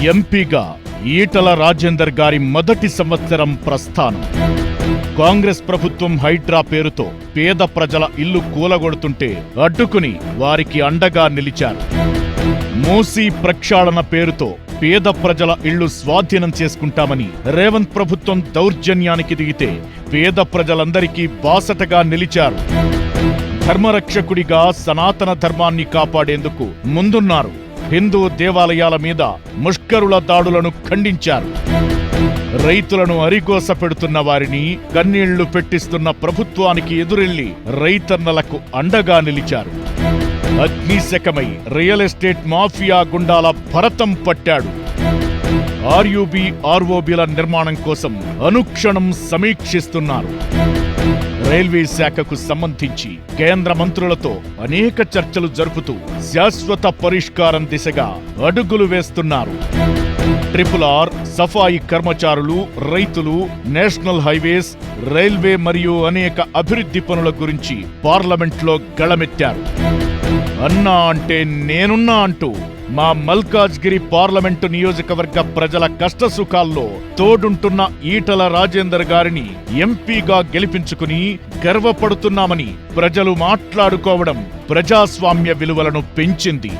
ఎంపీగా ఈటల రాజేందర్ గారి మొదటి సంవత్సరం ప్రస్థానం. కాంగ్రెస్ ప్రభుత్వం హైడ్రా పేరుతో పేద ప్రజల ఇల్లు కూలగొడుతుంటే అడ్డుకుని వారికి అండగా నిలిచారు. మూసీ ప్రక్షాళన పేరుతో పేద ప్రజల ఇళ్లు స్వాధీనం చేసుకుంటామని రేవంత్ ప్రభుత్వం దౌర్జన్యానికి దిగితే పేద ప్రజలందరికీ బాసటగా నిలిచారు. ధర్మరక్షకుడిగా సనాతన ధర్మాన్ని కాపాడేందుకు ముందున్నారు. హిందూ దేవాలయాల మీద ముష్కరుల దాడులను ఖండించారు. రైతులను అరిగోస పెడుతున్న వారిని కన్నీళ్లు పెట్టిస్తున్న ప్రభుత్వానికి ఎదురెళ్లి రైతన్నలకు అండగా నిలిచారు. అగ్నిశకమై రియల్ ఎస్టేట్ మాఫియా గుండాల భరతం పట్టాడు. ఆర్యూబీ ఆర్ఓబీల నిర్మాణం కోసం అనుక్షణం సమీక్షిస్తున్నారు. రైల్వే శాఖకు సంబంధించి కేంద్ర మంత్రులతో అనేక చర్చలు జరుపుతూ శాశ్వత పరిష్కారం దిశగా అడుగులు వేస్తున్నారు. RRR, సఫాయి కర్మచారులు, రైతులు, నేషనల్ హైవేస్, రైల్వే మరియు అనేక అభివృద్ధి పనుల గురించి పార్లమెంట్లో గళమెత్తారు. అన్నా అంటే నేనున్నా అంటూ మా మల్కాజ్గిరి పార్లమెంటు నియోజకవర్గ ప్రజల కష్టసుఖాల్లో తోడుంటున్న ఈటల రాజేందర్ గారిని ఎంపీగా గెలిపించుకుని గర్వపడుతున్నామని ప్రజలు మాట్లాడుకోవడం ప్రజాస్వామ్య విలువలను పెంచింది.